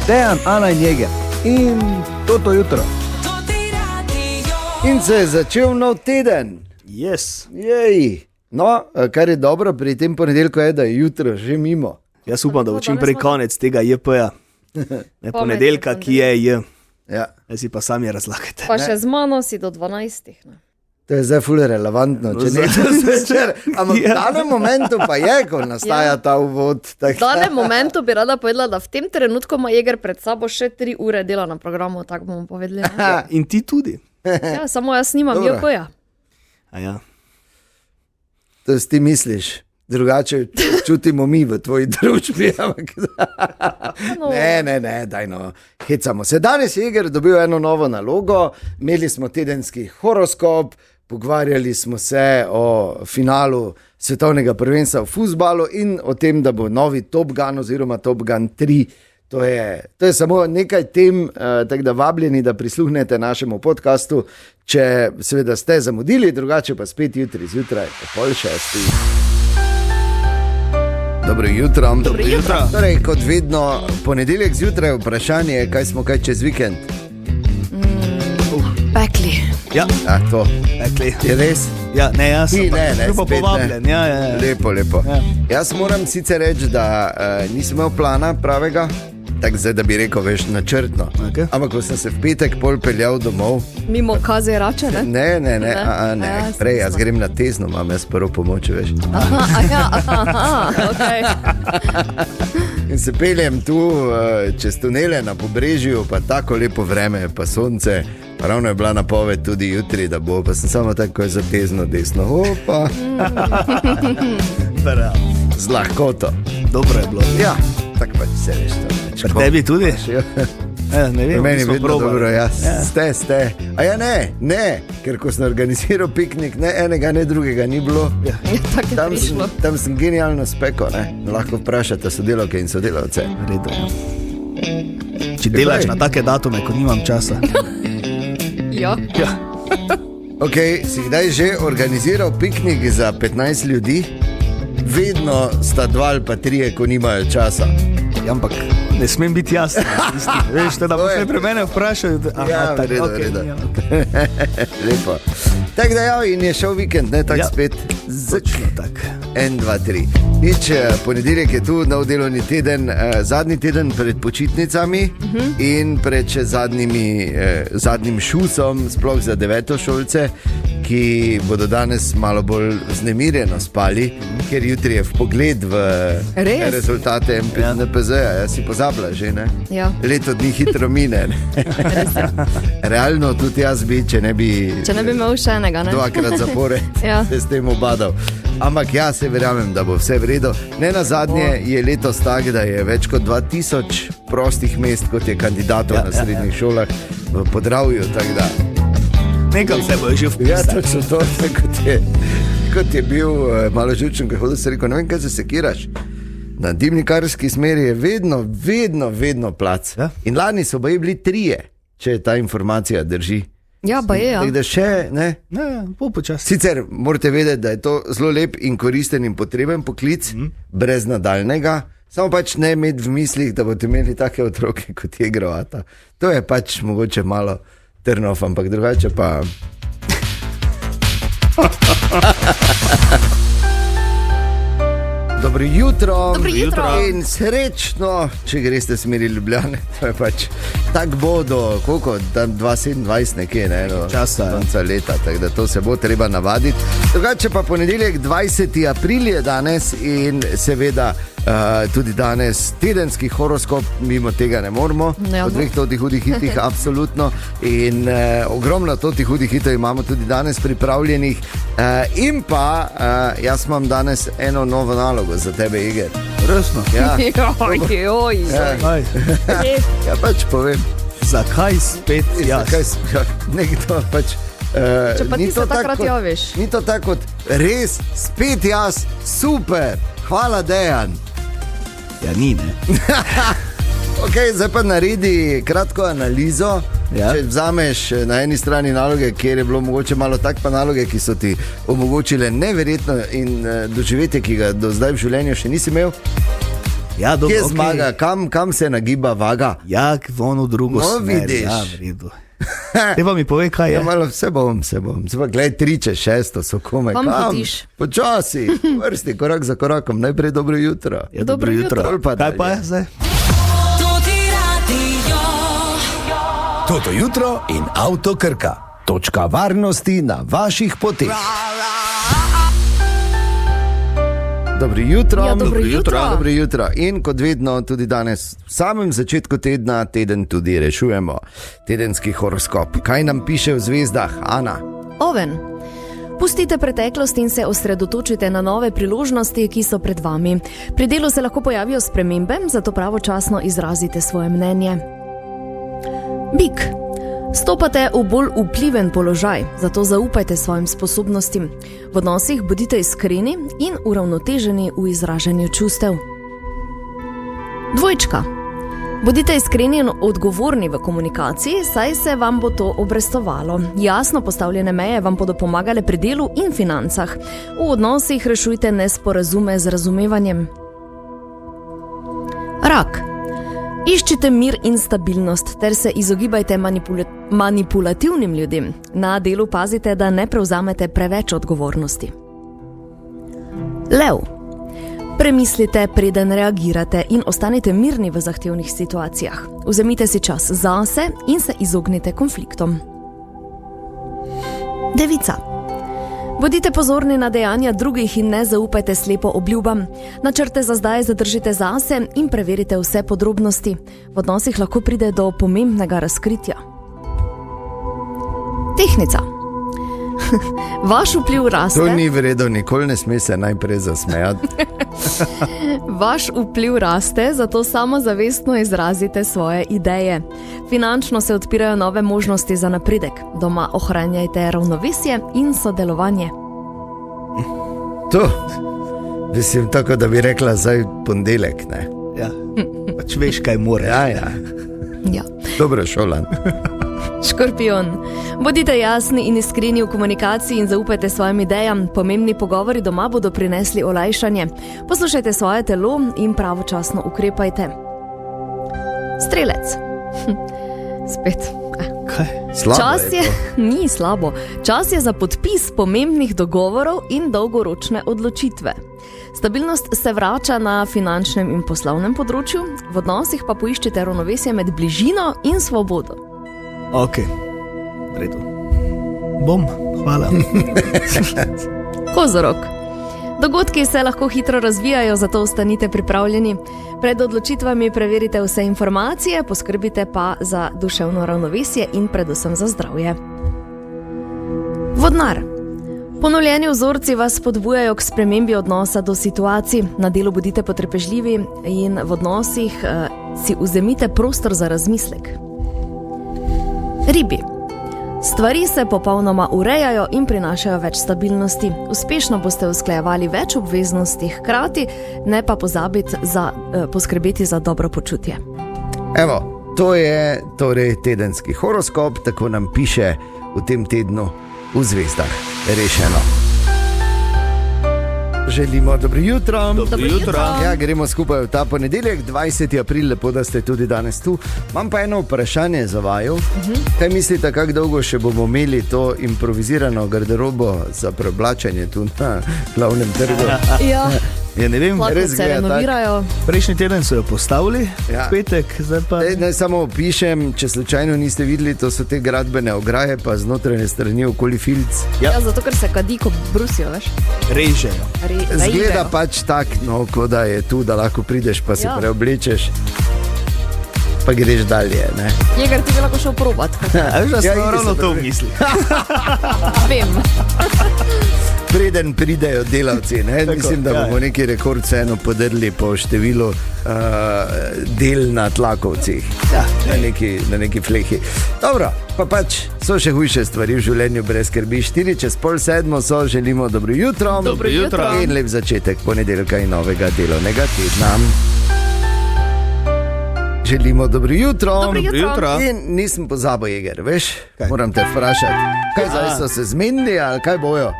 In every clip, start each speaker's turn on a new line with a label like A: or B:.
A: Dejan, Ana in Jeger. In to jutro. In se je začel nov teden.
B: Yes.
A: Jej. No, kar je dobro pri tem ponedeljku je, da je jutro že mimo.
B: Jaz upam, da bo čim prej konec tega JP-ja. Ne ponedeljka, ki je J.
A: Ja.
B: Jaz si pa sami razlagajte.
C: Pa še z mano si do 12. Ne?
A: To je zdaj ful relevantno, če ne zvečer. Ampak v danem momentu pa je, ko nastaja ta uvod.
C: V danem momentu bi rada povedala, da v tem trenutku ima Jeger pred sabo še 3 ure dela na programu, tako bomo povedali.
B: In ti tudi.
C: Ja, samo jaz nimam JP-ja.
B: A ja.
A: To ti misliš. Drugače čutimo mi v tvoji družbi. Ne, daj no, hecamo se. Danes je Jeger dobil eno novo nalogo, imeli smo tedenski horoskop, pogovarjali smo se o finalu svetovnega prvenstva v fuzbalu in o tem, da bo novi Top Gun oziroma Top Gun 3. To je samo nekaj tem, tako da vabljeni, da prisluhnete našemu podcastu, če seveda ste zamudili, drugače pa spet jutri zjutraj po 5:30. Dobro jutro.
C: Dobro jutro.
A: Torej, kot vedno, ponedeljek zjutraj vprašanje, kaj smo kaj čez vikend?
C: Pekli.
B: Ja,
A: To.
B: rekli.
A: Je res?
B: Ja, ne, jaz sem
A: Ne,
B: pa
A: spet
B: povabljen.
A: ne.
B: Ja.
A: Lepo.
B: Ja.
A: Jaz moram sicer reči, da nisem imel plana pravega, tako zdaj, da bi rekel, veš, načrtno.
B: Okay.
A: Ampak ko sem se v petek pol peljal domov,
C: Mimo Kaze Rače, ne?
A: ne.
C: Ja,
A: Prej, jaz grem na Tezno, imam jaz prvo pomoč, veš.
C: Okay.
A: In se peljem tu čez tunele na pobrežju, pa tako lepo vreme, pa sonce. Ravno je bila napoved tudi jutri, da bo, pa sem samo tako za Tezno desno. Opa. Z lahkoto.
B: Dobro je bilo.
A: Ja, tako pač se veš to.
B: Pri tebi tudi? Ja, ne vem,
A: Meni je
B: nismo
A: vedno
B: probali.
A: dobro, ja.
B: Ja.
A: Ste. A ja, ne, ker ko sem organiziral piknik, ne enega, ne drugega ni bilo.
B: Ja.
C: Tako je prišlo.
A: Tam sem genialno spekel, ne. Lahko vprašate sodelavke in sodelavce.
B: Redo. Če delaš na take datume, ko nimam časa.
C: Ja.
B: Ja.
A: Ok, si kdaj že organiziral piknik za 15 ljudi? Vedno sta 2 ali pa 3, ko nimajo časa.
B: Ja, ampak ne smem biti jaz. Veš, da bo se pri mene vprašal.
A: Ja,
B: tako,
A: redo,
B: okej,
A: redo.
B: ja.
A: Lepo. Tako da ja, in je šel vikend, ne, tako
B: Ja.
A: spet.
B: Točno tako.
A: 1, 2, 3. Nič, ponedeljek je tu, nov delovni teden, zadnji teden pred počitnicami in pred še zadnjim šusom, sploh za devetošolce, ki bodo danes malo bolj vznemirjeno spali, ker jutri je vpogled v
C: Res?
A: rezultate NPZ-ja. Jaz si pozabila že, ne?
C: Ja.
A: Leto dni hitro mine. Realno tudi jaz bi, če ne bi
C: imel še enega, ne?
A: 2krat zapore,
C: Ja.
A: se s tem obadal. Ampak jaz se verjamem, da bo vse v redu. Ne nazadnje je letos tak, da je več kot 2000 prostih mest, kot je kandidatov na srednjih šolah v Podravju.
B: Nekam se bo že
A: Ja,
B: vpisal.
A: točno to, kot je bil malo žučen, ko hodil, se rekel, ne vem, kaj se sekiraš. Na dimnikarski smeri je vedno plac.
B: Ja.
A: In lani so bili 3, če ta informacija drži.
C: Ja, pa je, ja.
A: Tako da še, ne?
B: Ne, počasi.
A: Sicer morate vedeti, da je to zelo lep in koristen in potreben poklic, brez nadaljnega. Samo pač ne imeti v mislih, da boste imeli take otroke kot je Grovata. To je pač mogoče malo trnov, ampak drugače pa... Dobro jutro.
C: Dobro jutro.
A: In srečno, če greste smeri Ljubljane. To je pač tako bo do koliko, tam 2027 nekje, ne, do
B: Časa, ja.
A: konca leta, tako da to se bo treba navaditi. Drugače pa ponedeljek 20. april je danes in seveda tudi danes tedenski horoskop, mimo tega ne moremo.
C: Ne,
A: Po 2 totih hudih hitih, absolutno. In ogromno totih hudih hitov imamo tudi danes pripravljenih. In pa jaz imam danes eno novo nalogo za tebe, Jeger.
B: Resno.
A: Ja,
C: Joj.
B: Aj,
A: ja pač povem.
B: zakaj spet jaz?
A: Nekdo pač...
C: Če pa
A: ni
C: ti
A: to
C: se takrat
A: tako,
C: javiš.
A: Ni to tako kot res, spet jaz, super, hvala Dejan.
B: Ja, ni, ne.
A: Ok, zdaj pa naredi kratko analizo.
B: Ja.
A: Če vzameš na eni strani naloge, kjer je bilo mogoče malo tak, pa naloge, ki so ti omogočile neverjetno in doživetje, ki ga do zdaj v življenju še nisi imel.
B: Ja, dobro,
A: Kje
B: okej.
A: zmaga, kam se nagiba vaga?
B: Ja, v ono drugo
A: No,
B: smer.
A: vidiš.
B: Ja, v redu. Te pa mi povej, kaj
A: Ja,
B: je.
A: malo se bom. Zdaj, gledaj, 3-6 so komaj.
C: Kam hotiš?
A: Počasi, vrsti, korak za korakom. Najprej dobro jutro.
B: Ja,
C: Dobro jutro.
A: Pol pa
B: Kaj pa
A: dalje.
B: je zdaj?
D: Toto jutro in Avto Krka. Točka varnosti na vaših poteh.
A: Dobro jutro.
C: Ja, dobro jutro.
A: Dobro jutro. In kot vedno, tudi danes, v samem začetku tedna, teden tudi rešujemo. Tedenski horoskop. Kaj nam piše v zvezdah, Ana?
C: Oven. Pustite preteklost in se osredotočite na nove priložnosti, ki so pred vami. Pri delu se lahko pojavijo spremembe, zato pravočasno izrazite svoje mnenje. Bik. Stopate v bolj vpliven položaj, zato zaupajte svojim sposobnostim. V odnosih bodite iskreni in uravnoteženi v izražanju čustev. Dvojčka. Bodite iskreni in odgovorni v komunikaciji, saj se vam bo to obrestovalo. Jasno postavljene meje vam bodo pomagale pri delu in financah. V odnosih rešujte nesporazume z razumevanjem. Rak. Iščite mir in stabilnost ter se izogibajte manipulativnim ljudem. Na delu pazite, da ne prevzamete preveč odgovornosti. Lev. Premislite, preden reagirate in ostanite mirni v zahtevnih situacijah. Vzemite si čas zase in se izognite konfliktom. Devica. Bodite pozorni na dejanja drugih in ne zaupajte slepo obljubam. Načrte za zdaj zadržite zase in preverite vse podrobnosti. V odnosih lahko pride do pomembnega razkritja. Tehnica. Vaš vpliv raste.
A: To ni vredno, nikoli ne sme se najprej zasmejati.
C: Vaš vpliv raste, zato samozavestno izrazite svoje ideje. Finančno se odpirajo nove možnosti za napredek. Doma ohranjajte ravnovesje in sodelovanje.
A: To, mislim, tako da bi rekla zdaj ponedeljek, ne?
B: Ja. Pač veš, kaj mora.
A: Ja.
C: Ja.
A: Dobro šolan.
C: Škorpion. Bodite jasni in iskreni v komunikaciji in zaupajte svojim idejam. Pomembni pogovori doma bodo prinesli olajšanje. Poslušajte svoje telo in pravočasno ukrepajte. Strelec. Spet.
B: Kaj?
A: Slabo
C: Čas je,
A: to.
C: ni slabo. Čas je za podpis pomembnih dogovorov in dolgoročne odločitve. Stabilnost se vrača na finančnem in poslovnem področju, v odnosih pa poiščite ravnovesje med bližino in svobodo.
B: Ok, v redu. Bom, hvala.
C: Kozorog. Dogodki se lahko hitro razvijajo, zato ostanite pripravljeni. Pred odločitvami preverite vse informacije, poskrbite pa za duševno ravnovesje in predvsem za zdravje. Vodnar. Ponovljeni vzorci vas spodbujajo k spremembi odnosa do situacij. Na delu bodite potrpežljivi in v odnosih si vzemite prostor za razmislek. Ribi. Stvari se popolnoma urejajo in prinašajo več stabilnosti. Uspešno boste usklajevali več obveznosti hkrati, ne pa pozabiti poskrbeti za dobro počutje.
A: Evo, to je torej tedenski horoskop, tako nam piše v tem tednu v zvezdah. Rešeno. Želimo dobro jutro.
B: Dobro jutro.
A: Ja, gremo skupaj v ta ponedeljek, 20. april, lepo, da ste tudi danes tu. Imam pa eno vprašanje za vaju. Kaj mislite, kako dolgo še bomo imeli to improvizirano garderobo za preoblačenje tu na glavnem trgu?
C: Ja,
B: Ja, ne vem,
C: lahko
A: res
C: se
A: gleda
C: renovirajo.
B: prejšnji teden so jo postavili,
A: Ja.
B: v petek, zdaj pa...
A: Naj samo opišem, če slučajno niste videli, to so te gradbene ograje, pa znotrajne strani okoli filc.
B: Ja.
C: Ja, zato ker se kadi, ko brusijo, veš.
B: Režejo.
A: Zgleda pač tak, no, kot da je tu, da lahko prideš, pa se
C: Ja.
A: preoblečeš, pa greš dalje. Ne?
C: Jeger, ti bi lahko šel probat.
B: A veš, da
A: Ja,
B: sem
A: idi
B: ravno
A: se
B: to
A: pravi.
B: v misli.
C: Vem.
A: Preden pridejo delavci, ne?
B: Tako,
A: Mislim, da
B: ja,
A: bomo neki rekord vseeno podrli po številu del na tlakovcih,
B: Ja.
A: na neki flehi. Dobro, pa pač so še hujše stvari v življenju, brez skrbi. 6:45 so, želimo dobro jutro.
B: Dobro jutro.
A: In lep začetek ponedeljka in novega delovnega tedna. Želimo dobro jutro.
C: Dobro jutro.
A: In nisem pozabil, Jeger, veš?
B: Kaj?
A: Moram te vprašati, kaj zdaj so se zmenili ali kaj bojo?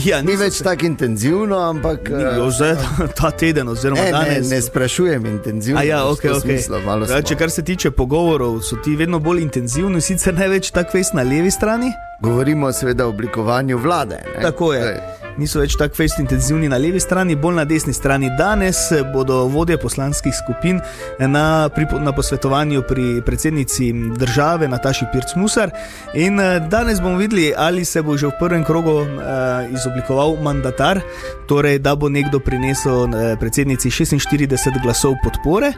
B: Ja,
A: Ni več tako intenzivno, ampak
B: Zdaj, ta teden oziroma danes.
A: ne sprašujem intenzivno.
B: Če kar se tiče pogovorov, so ti vedno bolj intenzivni, sicer največ tako vest na levi strani.
A: Govorimo seveda o oblikovanju vlade. Ne?
B: Tako je. Niso več tako fest intenzivni na levi strani, bolj na desni strani. Danes bodo vodje poslanskih skupin na posvetovanju pri predsednici države Nataši Pirc Musar in danes bomo videli, ali se bo že v prvem krogu izoblikoval mandatar, torej da bo nekdo prinesel predsednici 46 glasov podpore.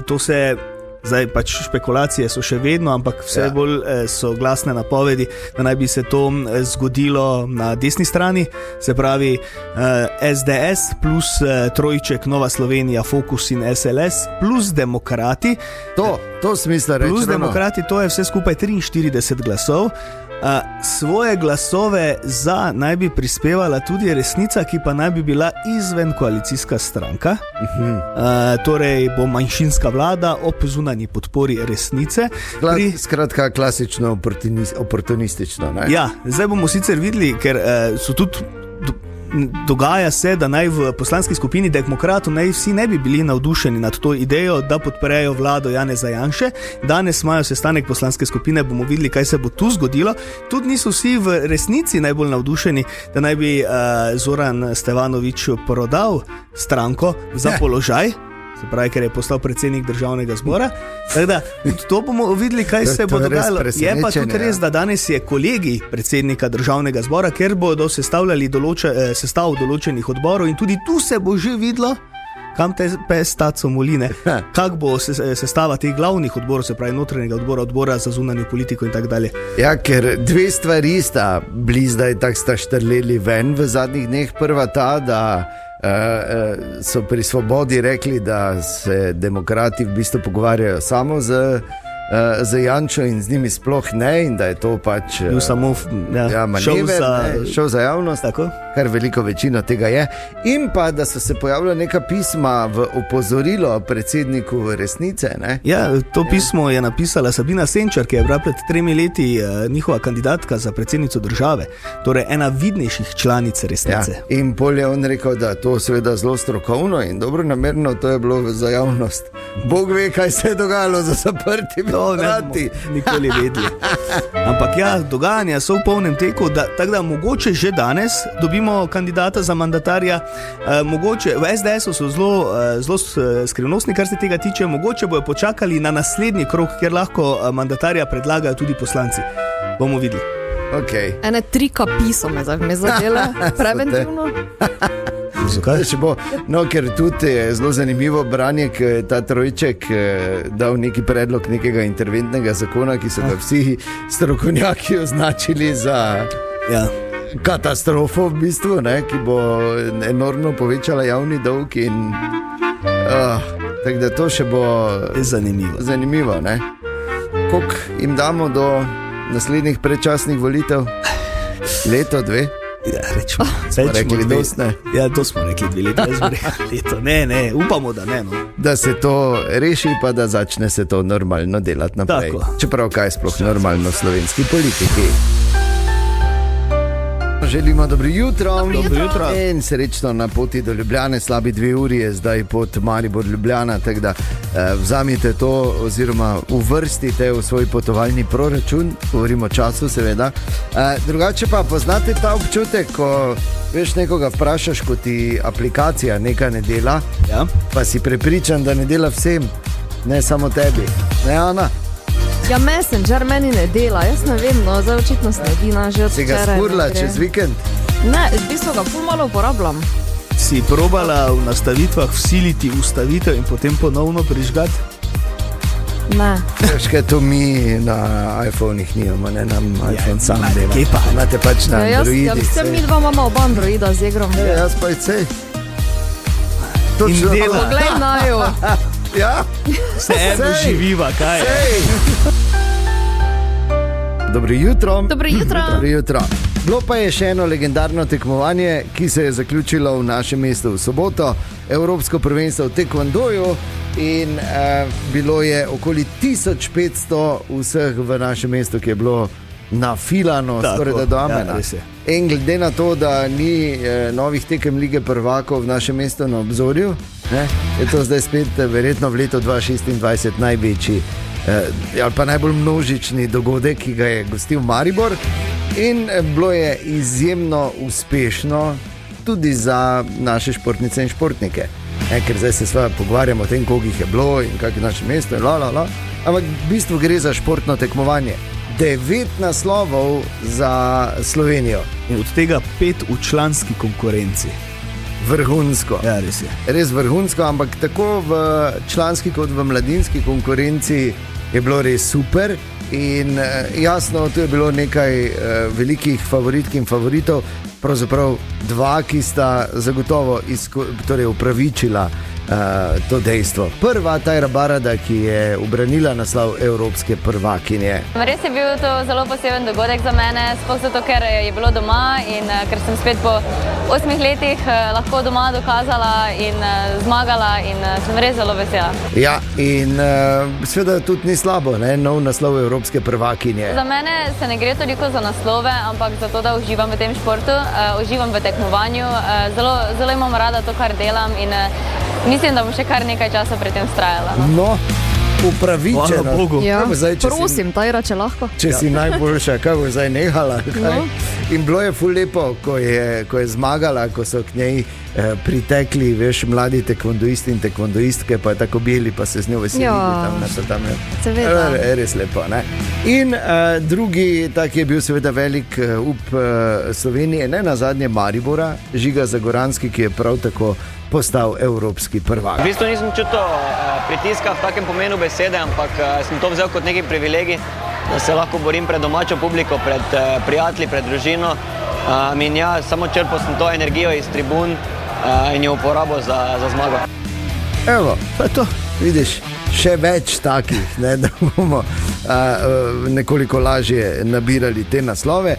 B: To se zdaj pač špekulacije so še vedno, ampak vse bolj so glasne napovedi, da naj bi se to zgodilo na desni strani, se pravi SDS plus trojček Nova Slovenija, Fokus in SLS plus Demokrati.
A: To smisla reči.
B: Plus Demokrati, to je vse skupaj 43 glasov. Svoje glasove za naj bi prispevala tudi Resnica, ki pa naj bi bila izven koalicijska stranka. Torej bo manjšinska vlada ob zunanji podpori Resnice.
A: Skratka, klasično oportunistično. Ne?
B: Ja, zdaj bomo sicer videli, ker so tudi dogaja se, da naj v poslanski skupini Demokratov naj vsi ne bi bili navdušeni nad to idejo, da podprejo vlado Janeza Janše. Danes imajo sestanek poslanske skupine, bomo videli, kaj se bo tu zgodilo. Tudi niso vsi v Resnici najbolj navdušeni, da naj bi Zoran Stevanovič prodal stranko za položaj, se pravi, ker je postal predsednik državnega zbora. Tako da, to bomo videli, kaj se bo dogajalo. Je pa tudi res, da danes je kolegij predsednika državnega zbora, ker bodo sestavljali sestav določenih odborov in tudi tu se bo že videlo, kam te pes taco moline, kak bo sestava teh glavnih odborov, se pravi notranjega odbora, odbora za zunanjo politiko in tako dalje.
A: Ja, ker dve stvari sta bili zdaj tako sta štrleli ven v zadnjih dneh. Prva ta, da so pri Svobodi rekli, da se Demokrati v bistvu pogovarjajo samo z Janšo in z njimi sploh ne, in da je to pač
B: samo
A: manever, šel za javnost,
B: tako?
A: Kar veliko večino tega je. In pa, da so se pojavila neka pisma v opozorilo predsedniku Resnice. Ne?
B: Ja, to pismo je napisala Sabina Senčar, ki je bila pred 3 leti njihova kandidatka za predsednico države, torej ena vidnejših članic Resnice.
A: Ja, in pol je on rekel, da to seveda zelo strokovno in dobronamerno, to je bilo za javnost. Bog ve, kaj se je dogajalo za zaprtimi vrati.
B: Nikoli vedeli. Ampak ja, dogajanja so v polnem teku, tako da mogoče že danes dobimo kandidata za mandatarja. Mogoče v SDS-u so zelo skrivnostni, kar se tega tiče. Mogoče bojo počakali na naslednji krog, kjer lahko mandatarja predlagajo tudi poslanci. Bomo videli.
A: Okay.
C: Ene 3 kapi so me zadele, preventivno.
B: Zakaj?
A: No, ker tudi je zelo zanimivo branje, ker je ta trojček dal neki predlog nekega interventnega zakona, ki so ga vsi strokovnjaki označili za katastrofo v bistvu, ne, ki bo enormno povečala javni dolg in tako da to še bo zanimivo, ne. Koliko jim damo do naslednjih predčasnih volitev? Leto, 2?
B: Ja, rečemo 2. Ja, to smo rekli 2 leta. Ne, upamo, da ne. No.
A: Da se to reši, pa da začne se to normalno delati naprej.
B: Tako.
A: Čeprav kaj sploh normalno v slovenski politiki. Želimo dobro jutro. In srečno na poti do Ljubljane. Slabi 2 uri je zdaj pot Maribor-Ljubljana, tako da vzamite to oziroma uvrstite v svoj potovalni proračun. Govorimo o času, seveda. Drugače pa poznate ta občutek, ko veš nekoga vprašaš, ko ti aplikacija nekaj ne dela, pa si prepričan, da ne dela vsem, ne samo tebi. Ne, Ana?
C: Ja, Messenger meni ne dela, jaz ne vem, no, zdaj očitno sledi že od včeraj.
A: Si ga skurla čez vikend?
C: Ne, v bistvu ga ful malo uporabljam.
B: Si probala v nastavitvah vsiliti ustavitev in potem ponovno prižgati?
C: Ne.
A: Veš, kaj to mi na iPhone-ih nimamo, ne nam iPhone sam dela.
B: Kje pa?
A: Imate pač na Androidi.
C: Ja, vsem mi dva imamo oba Androida z igrom.
A: Jaz pa je cej.
B: In dela.
C: Poglej naju.
A: Ja,
B: se eno živiva, kaj je?
A: Dobro jutro.
C: Dobro jutro.
A: Dobro jutro. Bilo pa je še eno legendarno tekmovanje, ki se je zaključilo v našem mestu v soboto, Evropsko prvenstvo v tekvandoju, in bilo je okoli 1500 vseh v našem mestu, ki je bilo nafilano, skoraj da do amena. In glede na to, da ni novih tekem Lige prvakov v našem mestu na obzorju, je to zdaj spet verjetno v letu 2026 največji ali pa najbolj množični dogodek, ki ga je gostil Maribor. In bilo je izjemno uspešno tudi za naše športnice in športnike. Ker zdaj se sva pogovarjamo o tem, koliko jih je bilo in kak je naše mesto, ampak v bistvu gre za športno tekmovanje. 9 naslovov za Slovenijo.
B: In od tega 5 v članski konkurenci.
A: Vrhunsko.
B: Ja, res je.
A: Res vrhunsko, ampak tako v članski kot v mladinski konkurenci je bilo res super. In jasno, tu je bilo nekaj velikih favoritk in favoritov, pravzaprav 2, ki sta zagotovo upravičila to dejstvo. Prva, Tajra Barada, ki je ubranila naslov evropske prvakinje.
E: Res je bil to zelo poseben dogodek za mene, sploh zato, ker je bilo doma in ker sem spet po 8 letih lahko doma dokazala in zmagala in sem res zelo vesela.
A: Ja, in seveda tudi ni slabo, ne? Nov naslov evropske prvakinje.
E: Za mene se ne gre toliko za naslove, ampak za to, da uživam v tem športu, uživam v tekmovanju, zelo imam rada to, kar delam in mislim, da bom še kar nekaj časa pri tem vztrajala.
A: No, upravičeno.
B: Hvala Bogu.
C: Ja,
A: zdaj,
C: prosim, Tajra, če lahko.
A: Če si najboljša, kaj bo zdaj nehala?
C: No.
A: In bilo je ful lepo, ko je zmagala, ko so k njej pritekli, veš, mladi tekvondoisti in tekvondoistke, pa je tako bili, pa se z njo veselili.
C: Ja,
A: Seveda. Res lepo, ne? In drugi, tak je bil seveda velik up Slovenije, ne nazadnje Maribora, Žiga Zagoranski, ki je prav tako postal evropski prvak.
F: V bistvu nisem čutil pritiska v takem pomenu besede, ampak sem to vzel kot neki privilegij, da se lahko borim pred domačo publiko, pred prijatelji, pred družino. In ja, samo črpal sem to energijo iz tribun in jo uporabil za zmago.
A: Evo, pa to, vidiš, še več takih, ne, da bomo nekoliko lažje nabirali te naslove,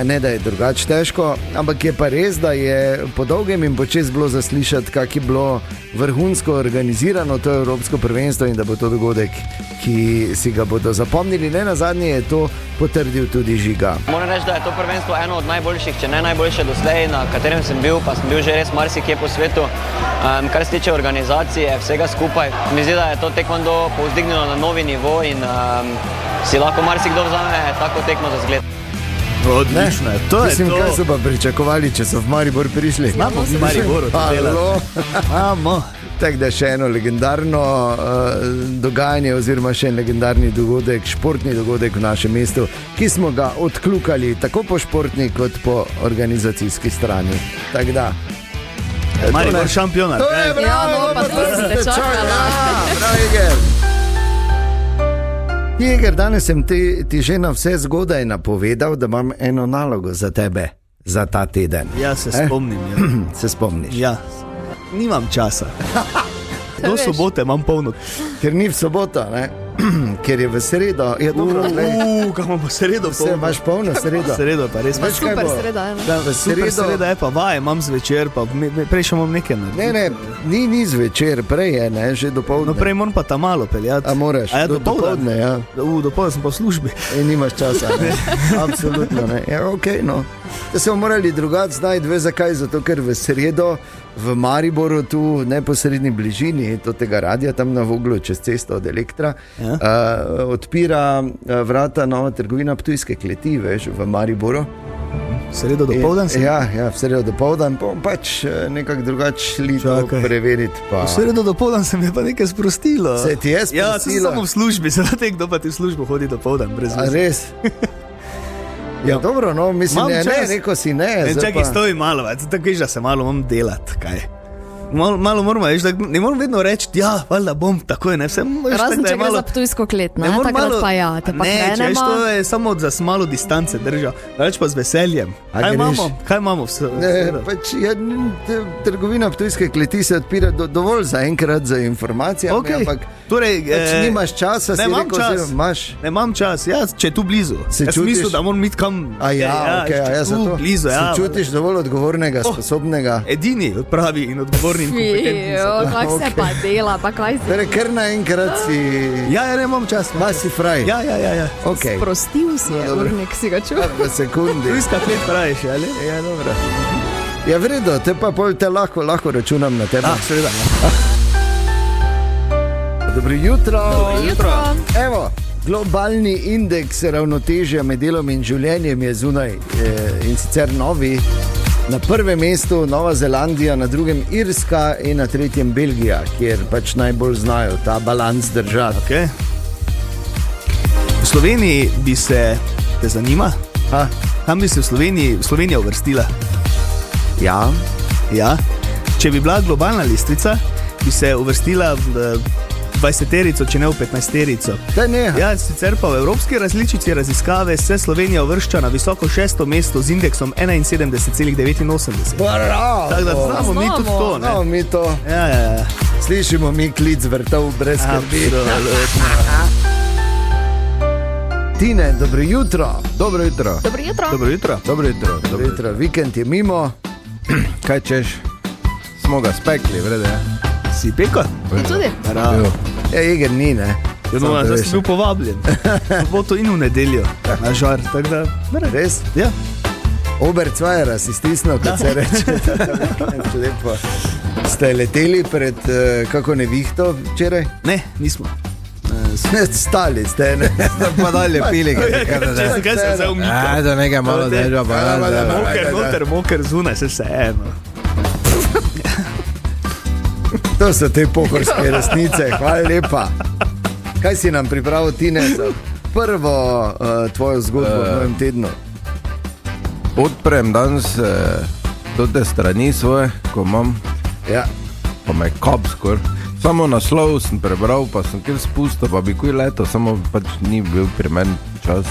A: ne da je drugače težko, ampak je pa res, da je po dolgem in počez bilo zaslišati, kak je bilo vrhunsko organizirano to evropsko prvenstvo in da bo to dogodek, ki si ga bodo zapomnili. Ne nazadnje je to potrdil tudi Žiga.
F: Moram reči, da je to prvenstvo eno od najboljših, če ne najboljše doslej, na katerem sem bil, pa sem bil že res marsikje po svetu. Kar se tiče organizacije, vsega skupaj, mi zdi, da je to tekvondo povzdignilo na novi nivo in si lahko marsikdo vzame tako tekmo za zgled.
B: Odlično je, to je
A: Mislim,
B: to.
A: kaj so pa pričakovali, če so v Maribor prišli?
B: Znamo v Mariboru to delati. Imamo.
A: Tako da še eno legendarno dogajanje oziroma še en legendarni dogodek, športni dogodek v našem mestu, ki smo ga odkljukali tako po športni kot po organizacijski strani. Tako da.
B: Maribor šampionat.
A: To je bravo,
C: Ja, no, pa to sem te čakala.
A: Bravo, Iger. Iger, danes sem ti že na vse zgodaj napovedal, da imam eno nalogo za tebe, za ta teden.
B: Ja, se spomnim. Ja.
A: Se spomniš?
B: Ja, nimam časa. Do sobote imam polno.
A: Ker ni v soboto, ne? Ker je v sredo. Ja, dobro,
B: Kaj imamo sredo
A: vse imaš polno sredo.
B: Sredo pa res.
A: Veš, kaj
C: Super
A: bo?
C: sreda, ja.
A: Da, v
B: Super
A: sredo.
B: sreda je pa vaje, imam zvečer, pa prej še imam nekaj narediti.
A: Ne, ni zvečer, prej je, ne, že dopoldne.
B: No, prej moram pa tam malo peljati.
A: A moraš,
B: A ja,
A: dopoldne, ja.
B: Dopoldne sem pa v službi.
A: In nimaš časa, ne? Absolutno ne. Ja, ok, no. Da smo morali drugače znajti, ve zakaj, zato ker v sredo v Mariboru, tu v neposredni bližini tega radia, tam na Voglu, čez cesto od Elektra, odpira vrata nova trgovina Ptujske kleti, veš, v Mariboru.
B: Sredo dopoldan sem.
A: Ja, v sredo dopoldan, pač nekako drugače šli to
B: Čakaj.
A: preveriti. Pa.
B: V sredo dopoldan se mi je pa nekaj sprostilo.
A: Se ti je
B: Ja, sem
A: sprostilo?
B: samo v službi, se te, kdo pa ti v službo hodi dopoldan, brez
A: A
B: veze.
A: res? Ja, dobro, no, mislim,
B: Imam
A: ne,
B: čas.
A: rekel si ne.
B: Ne,
A: zdaj
B: čakaj,
A: pa-
B: stoj malo, tako veš, da se malo imam delati, kaj. Malo moramo, veš, da ne moram vedno reči, ja, valjda bom, tako je, ne, vse veš,
C: Razen
B: tako, da
C: če
B: je
C: gre
B: malo...
C: za Ptujsko klet, ne?
B: moram
C: Takrat pa ja, te pa
B: ne, če veš,
C: krenemo.
B: to je samo da sem malo distance držal, več pa z veseljem.
A: A
B: Kaj
A: greš?
B: imamo? Kaj imamo?
A: Ne, pač, trgovina Ptujske kleti se odpira dovolj za enkrat za informacije,
B: Okay.
A: ampak
B: Torej,
A: pač nimaš časa, si
B: ne imam
A: rekel,
B: čas.
A: zdaj imaš.
B: Ne imam čas, ja, če je tu blizu.
A: Se
B: Jaz sem
A: čutiš-
B: mislil, da moram iti kam.
A: A ja, okay,
B: če
A: ja,
B: tu
A: zato
B: blizu, ja.
A: se čutiš dovolj odgovornega,
B: Oh.
A: sposobnega.
B: Edini pravi in odgovorni odgovorni in kompetentni za to.
C: Kako se pa dela, pa kaj si?
A: Torej, kar naenkrat si...
B: Ja, ne imam čas.
A: Masi fraj.
B: Ja.
A: Okay.
C: Sprostil si je,
A: dobro.
C: urnik si ga čutil.
A: V sekundi.
B: Tujska klet praviš, ali?
A: Ja, dobro. Ja, v redu, te pa pol te lahko računam na tebe.
B: Seveda.
A: Dobro jutro.
C: Jutro.
A: Evo, globalni indeks ravnotežja med delom in življenjem je zunaj in sicer novi. Na prvem mestu Nova Zelandija, na drugem Irska in na tretjem Belgija, kjer pač najbolj znajo ta balans držati.
B: Okay. V Sloveniji bi se, te zanima? Kam bi se Slovenija uvrstila?
A: Ja.
B: Ja. Če bi bila globalna lestvica, bi se uvrstila v 20-terico, če ne v 15-terico. Ja, sicer pa v evropski različici raziskave se Slovenija uvršča na visoko 6. mesto z indeksom 71,89.
A: Bravo!
B: Tako da znamo mi tudi to, ne?
A: Znamo mi to.
B: Ja.
A: Slišimo mi klic vrtov brez skrbi. Tine, dobro jutro.
C: Dobro jutro.
B: Dobro jutro.
A: Dobro jutro. Vikend je mimo.
G: Kaj češ? Smo ga spekli, vrede.
B: Si peko?
C: Tudi?
A: Ja, Eger ni, ne?
B: No, zdaj si bil povabljen. Bo to in v nedeljo na žar, tako da...
A: Res?
B: Ja.
A: Obercvajera si stisnil, kot se reče. Lepo. Ste leteli pred kako nevihto včeraj?
B: Ne, nismo.
A: Stali ste, ne?
G: Pa dalje pili,
B: Kaj se zdaj umika?
G: da nekaj malo dežva, pa
B: Moker zunaj, se eno.
A: To so te pohorske resnice, hvala lepa. Kaj si nam pripravil, Tine, za prvo tvojo zgodbo v novem tednu?
G: Odprem danes te strani svoje, ko imam,
A: Ja.
G: pa me kap skor. Samo naslov sem prebral, pa sem kjer spustil, pa bi kuj leto, samo pač ni bil pri meni čas.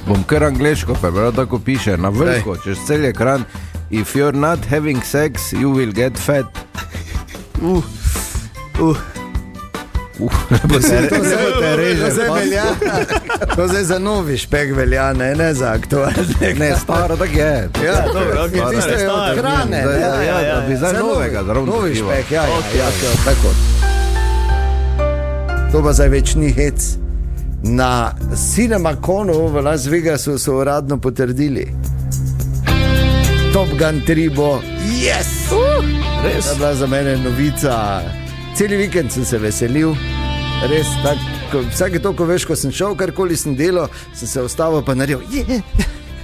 G: Bom kar angleško prebral, tako piše, na vrhu, čez cel ekran. If you're not having sex, you will get fat.
A: To zdaj za novi špek velja, ne za aktualne.
G: Ne, staro tak je.
A: Ja,
B: dobro,
A: okay, tiste je
B: staro.
A: od hrane.
G: Da bi zdaj
A: Za
G: novega zraven
A: novi
G: dobival.
A: špek, ja, tako. To pa zdaj več ni hec. Na CinemaConu v Las Vegasu so uradno potrdili. Top Gun 3 bo yes!
B: Res?
A: To je bila za mene novica. Celi vikend sem se veselil. Res, tako, vsake toliko veš, ko sem šel, karkoli sem delal, sem se ustavil pa naredil,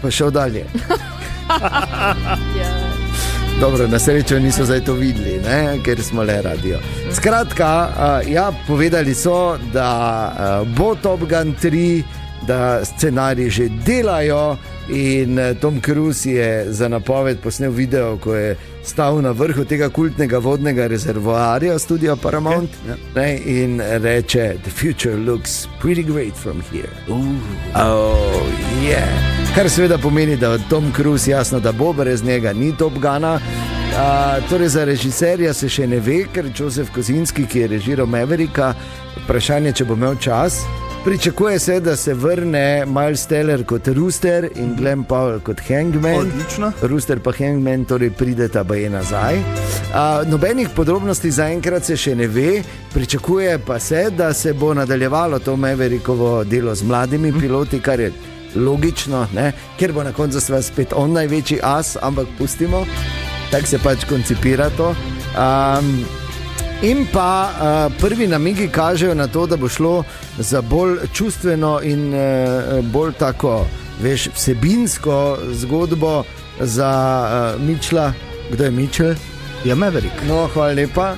A: pa šel dalje. Dobro, na srečo niso zdaj to videli, ne? Ker smo le radio. Skratka, ja, povedali so, da bo Top Gun 3, da scenarij že delajo in Tom Cruise je za napoved posnel video, ko je stal na vrhu tega kultnega vodnega rezervoarja studia Paramount, ne, in reče, the future looks pretty great from here. Oh, yeah. Kar seveda pomeni, da Tom Cruise jasno, da bo, brez njega ni Top Guna. Torej za režiserja se še ne ve, ker Joseph Kosinski, ki je režiral Mavericka, vprašanje, če bo imel čas. Pričakuje se, da se vrne Miles Teller kot Rooster in Glenn Powell kot Hangman.
B: Odlično.
A: Rooster pa Hangman torej prideta baje nazaj. Nobenih podrobnosti zaenkrat se še ne ve, pričakuje pa se, da se bo nadaljevalo to Maverickovo delo z mladimi piloti, kar je logično, ne? Ker bo na koncu spet on največji as, ampak pustimo, tako se pač koncipira to. In pa prvi namigi kažejo na to, da bo šlo za bolj čustveno in bolj tako, veš, vsebinsko zgodbo za Mitchella. Kdo je Mitchell?
B: Ja, Maverick.
A: No, hvala lepa.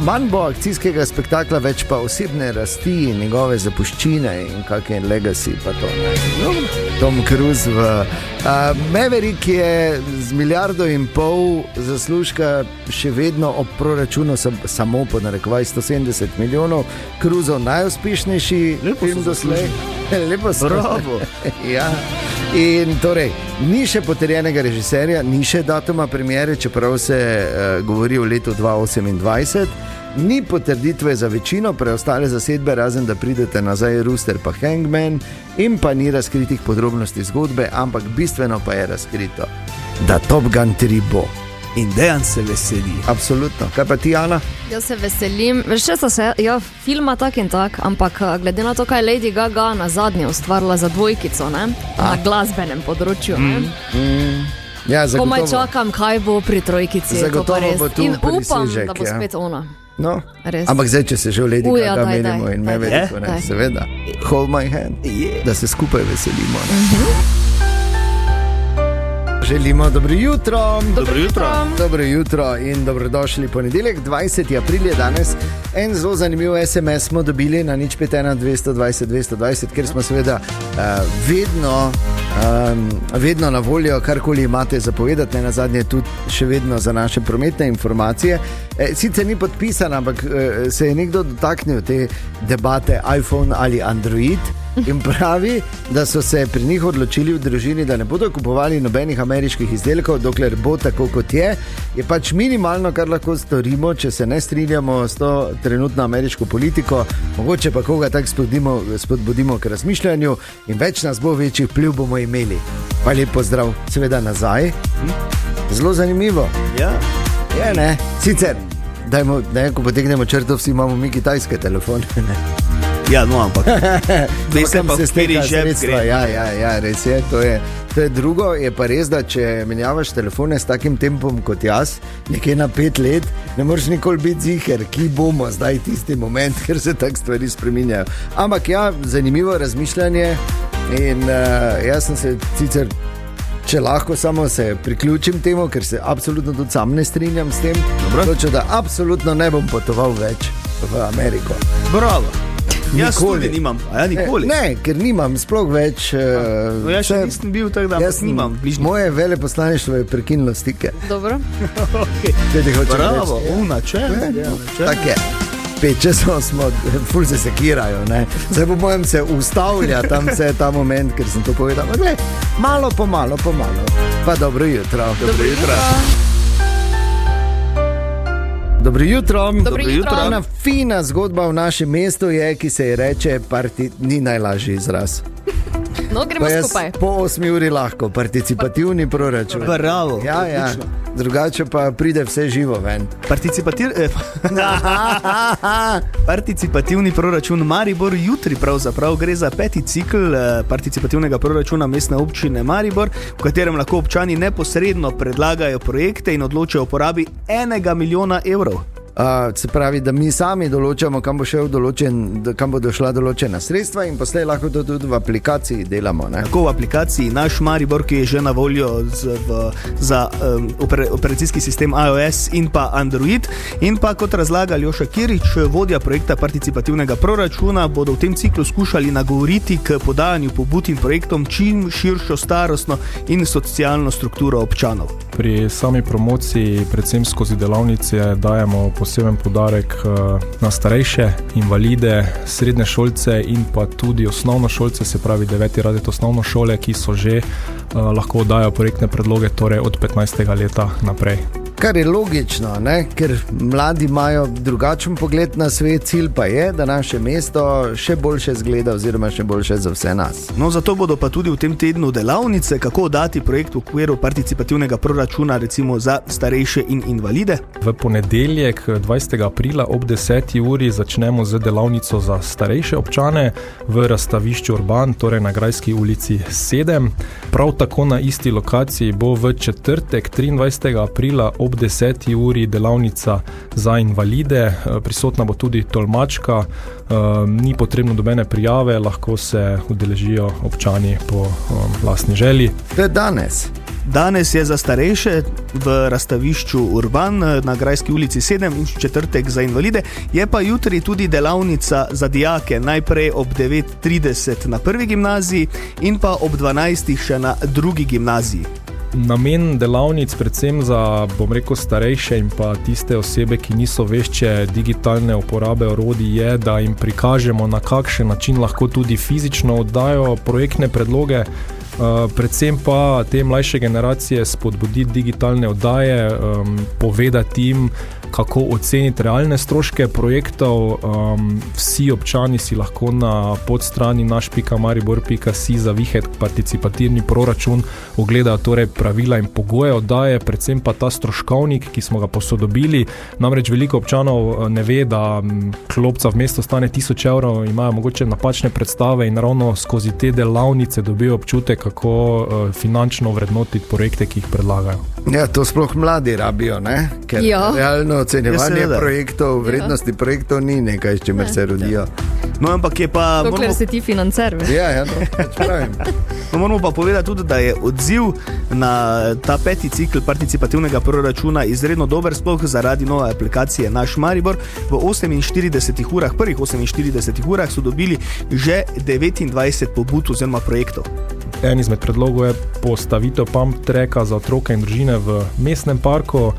A: Manj bo akcijskega spektakla, več pa osebne rasti, njegove zapuščine in kakšen legacy pa to. Tom Cruise v... Maverick je z 1,5 milijarde zaslužka še vedno ob proračunu samo po narekovaj 170 milijonov. Cruiseov najuspešnejši film doslej. Lepo so.
B: Bravo.
A: Ja. In torej, ni še potrjenega režiserja, ni še datuma premiere, čeprav se govori o letu 2028. Ni potrditve za večino preostale zasedbe, razen da pridete nazaj Rooster pa Hangman, in pa ni razkritih podrobnosti zgodbe, ampak bistveno pa je razkrito, da Top Gun 3 bo.
B: in Dejan se veseli.
A: Absolutno. Kaj pa ti, Ana?
C: Jaz se veselim, še se, filma tak in tak, ampak glede na to, kaj je Lady Gaga na zadnje ustvarila za dvojkico, ne? Na glasbenem področju.
A: Ja,
C: komaj čakam, kaj bo pri trojkici.
A: Zagotovo bo tu
C: in upam,
A: presežek,
C: da bo spet ona.
A: No.
C: Res.
A: Ampak zdaj, če se že v Lady Gaga menimo in me veliko,
C: daj.
A: seveda. Hold my hand, da se skupaj veselimo. Želimo dobro jutro. Dobro jutro in dobrodošli ponedeljek, 20. april je danes. En zelo zanimiv SMS smo dobili na 051 220 220, ker smo seveda vedno na voljo, karkoli imate zapovedati, ne nazadnje tudi še vedno za naše prometne informacije. Sicer ni podpisan, ampak se je nekdo dotaknil te debate iPhone ali Android in pravi, da so se pri njih odločili v družini, da ne bodo kupovali nobenih ameriških izdelkov, dokler bo tako, kot je. Je pač minimalno, kar lahko storimo, če se ne strinjamo s to trenutno ameriško politiko, mogoče pa koga tako spodbudimo k razmišljanju in več nas bo, večji vpliv bomo imeli. Pa lep pozdrav, seveda nazaj. Zelo zanimivo.
B: Ja.
A: Je, ne? Sicer, dajmo, ne, ko potegnemo črto, vsi imamo mi kitajske telefone, ne?
B: Ja, no, ampak veste pa, kateri žep gre.
A: Ja, res je, to je drugo. Je pa res, da če menjavaš telefone s takim tempom kot jaz, nekje na 5 let, ne moreš nikoli biti ziher, ki bomo zdaj tisti moment, ker se tak stvari spreminjajo. Ampak ja, zanimivo razmišljanje in jaz sem se sicer, če lahko samo se priključim temu, ker se absolutno tudi sam ne strinjam s tem, točno, da absolutno ne bom potoval več v Ameriko.
B: Bravo. Jaz tudi nimam, a ja nikoli.
A: Ne, ker nimam sploh več.
B: No, jaz še nisem bil tak, da nimam bližnje.
A: Moje veleposlaništvo je prekinilo stike.
C: Dobro.
B: Bravo, načel.
A: Tak je. Peče smo, ful se sekirajo, ne. Zdaj po mojem se ustavlja tam vse ta moment, ker sem to povedal. Gle, malo po malo. Pa dobro jutro.
B: Dobro jutro.
A: Dobro jutro.
C: Dobro jutro.
A: Ena fina zgodba v našem mestu je, ki se ji reče ni najlažji izraz.
C: No, gremo skupaj.
A: Po 8 uri lahko, participativni proračun.
B: Bravo.
A: Ja. Drugače pa pride vse živo ven.
B: Participativni proračun Maribor jutri pravzaprav gre za 5. cikl participativnega proračuna mestne občine Maribor, v katerem lahko občani neposredno predlagajo projekte in odločajo o porabi 1 milijona evrov.
A: Se pravi, da mi sami določamo, kam bodo šla določena sredstva in poslej lahko to tudi v aplikaciji delamo. Ne?
B: Tako v aplikaciji Naš Maribor, ki je že na voljo za operacijski sistem iOS in pa Android. In pa kot razlaga Aljoša Kirič, vodja projekta participativnega proračuna, bodo v tem ciklu skušali nagovoriti k podajanju pobud in projektom čim širšo starostno in socialno strukturo občanov.
H: Pri sami promociji, predvsem skozi delavnice, dajemo poseben poudarek na starejše, invalide, srednje šolce in pa tudi osnovnošolce, se pravi 9. razred osnovne šole, ki so že lahko dajo projektne predloge, torej od 15. leta naprej.
A: Kar je logično, ne? Ker mladi imajo drugačen pogled na svet, cilj pa je, da naše mesto še boljše zgleda oziroma še boljše za vse nas.
B: No, zato bodo pa tudi v tem tednu delavnice, kako dati projekt v okviru participativnega proračuna, recimo za starejše in invalide.
H: V ponedeljek 20. aprila ob 10. uri začnemo z delavnico za starejše občane v razstavišču Urban, torej na Grajski ulici 7. Prav tako na isti lokaciji bo v četrtek 23. aprila ob 10. uri delavnica za invalide, prisotna bo tudi tolmačka, ni potrebno dobene prijave, lahko se udeležijo občani po lastni želji.
A: To je danes.
B: Danes je za starejše v razstavišču Urban na Grajski ulici 7 in četrtek za invalide, je pa jutri tudi delavnica za dijake, najprej ob 9:30 na prvi gimnaziji in pa ob 12. še na drugi gimnaziji.
H: Namen delavnic predvsem za, starejše in pa tiste osebe, ki niso vešče digitalne uporabe orodij, je, da jim prikažemo, na kakšen način lahko tudi fizično oddajo projektne predloge, predvsem pa te mlajše generacije spodbuditi digitalne oddaje, povedati jim, kako oceniti realne stroške projektov. Vsi občani si lahko na podstrani naš.maribor.si zavihet participativni proračun ogledajo torej pravila in pogoje oddaje, predvsem pa ta stroškovnik, ki smo ga posodobili. Namreč veliko občanov ne ve, da klopca v mesto stane 1000 evrov, imajo mogoče napačne predstave in ravno skozi te delavnice dobijo občutek, kako finančno vrednotiti projekte, ki jih predlagajo.
A: Ja, to sploh mladi rabijo, ne? Ker realno ocenjevanje projektov, vrednosti projektov ni nekaj, s čimer se rodijo.
B: No, ampak je pa...
C: Dokler si ti financer, veš.
A: Ja, pravim.
B: No, moramo pa povedati tudi, da je odziv na ta 5. cikl participativnega proračuna izredno dober, sploh zaradi nove aplikacije Naš Maribor. V 48 urah, prvih 48 urah so dobili že 29 pobud oziroma projektov.
H: En izmed predlogov je postavitev pump tracka za otroke in družine v mestnem parku,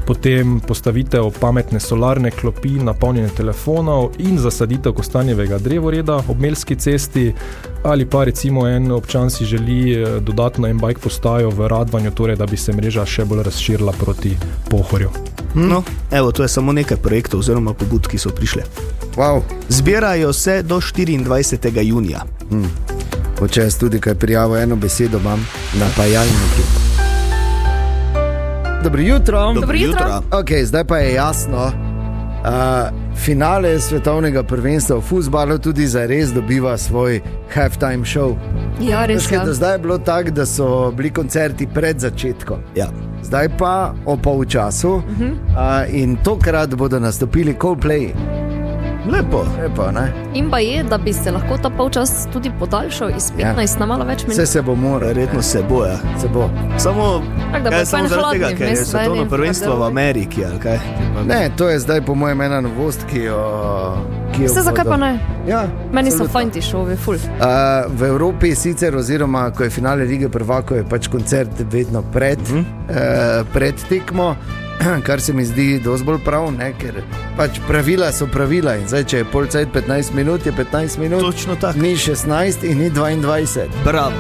H: potem postavitev pametne solarne klopi, napolnjenje telefonov in zasaditev kostanjevega drevoreda ob Melski cesti, ali pa recimo en občan si želi dodatno e-bike postajo v Radvanju, torej da bi se mreža še bolj razširila proti Pohorju.
B: No, evo, to je samo nekaj projektov oziroma pobud, ki so prišle.
A: Wow.
B: Zbirajo se do 24. junija.
A: Če jaz tudi kaj prijavo, eno besedo imam na pajalniki. Dobro jutro.
C: Dobro jutro.
A: Ok, zdaj pa je jasno, finale svetovnega prvenstva v fuzbalu tudi zares dobiva svoj halftime show.
C: Ja, res je.
A: Do zdaj je bilo tako, da so bili koncerti pred začetkom.
B: Ja.
A: Zdaj pa o polčasu in tokrat bodo nastopili Coldplay.
B: Lepo,
A: ne?
C: In pa je, da bi se lahko ta polčas tudi podaljšal iz 15 na malo več minut.
A: Vse se bo moral.
B: verjetno se bo, ja.
A: Se bo.
B: Samo,
C: Tak, da bo
B: kaj, samo
C: fajn
B: zaradi tega,
C: hladni
B: ker je
C: vmes,
B: svetovno
C: fajn,
B: prvenstvo v
C: tako da-
B: Ameriki, ali kaj?
A: Ne, to je zdaj po mojem ena novost, ki jo
C: Vse zakaj pa ne?
A: Ja,
C: Meni so
A: absolutno.
C: fajn ti šovi, ful.
A: V Evropi sicer, oziroma ko je finale Lige prvakov, je pač koncert vedno pred tekmo, kar se mi zdi dosti bolj prav, ne? Ker pač pravila so pravila in zdaj, če je polcajt 15 minut, je 15 minut,
B: Točno tako.
A: ni 16 in ni 22.
B: Bravo.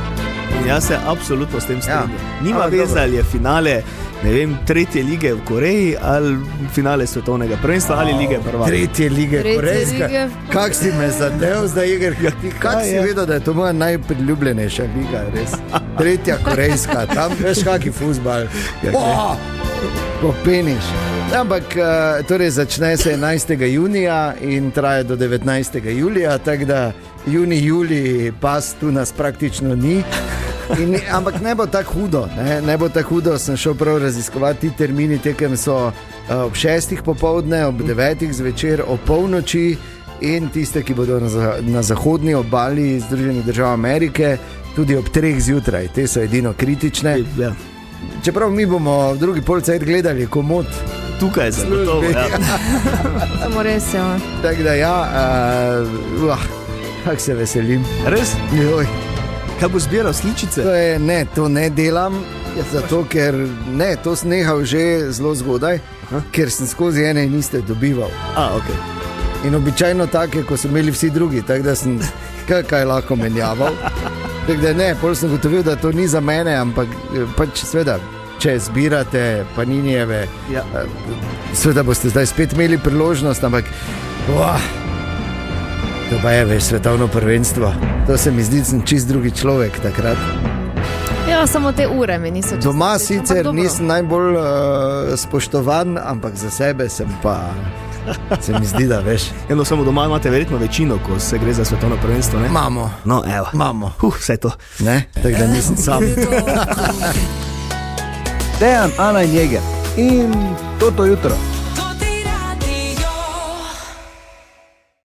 B: In jaz se absolutno s tem strinjam. Nima
A: Ampak
B: veze,
A: dobro.
B: ali je finale, ne vem, 3. lige v Koreji ali finale svetovnega prvenstva ali lige prvakov.
A: 3. lige
C: Tretje
A: korejska.
C: lige.
A: Kak si me zadev zdaj, Igor? Kak si
B: je?
A: vedel, da je to moja najpriljubljenejša liga, res? 3. korejska, tam veš kaki fuzbal. Popeniš. Ampak torej začne se 11. junija in traja do 19. julija, tako da julij pas tu nas praktično ni. Ampak ne bo tako hudo, ne bo tako hudo, sem šel prav raziskovati, ti termini tekem so ob 6. popoldne, ob 9. zvečer, ob polnoči in tiste, ki bodo na zahodni obali Združenih držav Amerike, tudi ob 3. zjutraj, te so edino kritične.
B: Ja.
A: Čeprav mi bomo v drugi polcajt gledali komod.
B: Tukaj je zagotovo, ja.
C: Samo res, ja.
A: Tako da ja, kako se veselim.
B: Res?
A: Joj.
B: Kaj bo zbiral sličice?
A: To ne delam, zato ker ne, to sem nehal že zelo zgodaj, ker sem skozi ene in iste dobival.
B: Ok.
A: In običajno take, ko so imeli vsi drugi, tako da sem kaj lahko menjaval. Tako da ne, pol sem gotovil, da to ni za mene, ampak pač sveda, če zbirate Paninijeve,
B: Ja.
A: sveda boste zdaj spet imeli priložnost, ampak to pa je veš svetovno prvenstvo. To se mi zdi, da sem čist drugi človek takrat.
C: Ja, samo te ure mi niso čisto
A: Doma
C: všeč, ampak
A: sicer
C: dobro.
A: nisem najbolj spoštovan, ampak za sebe sem pa, se mi zdi, da veš.
B: Eno samo doma imate verjetno večino, ko se gre za svetovno prvenstvo, ne?
A: Imamo,
B: No, evo.
A: imamo,
B: Vse to.
A: ne? Tako da nisem sam.
D: Dejan, Ana in Jeger in toto jutro.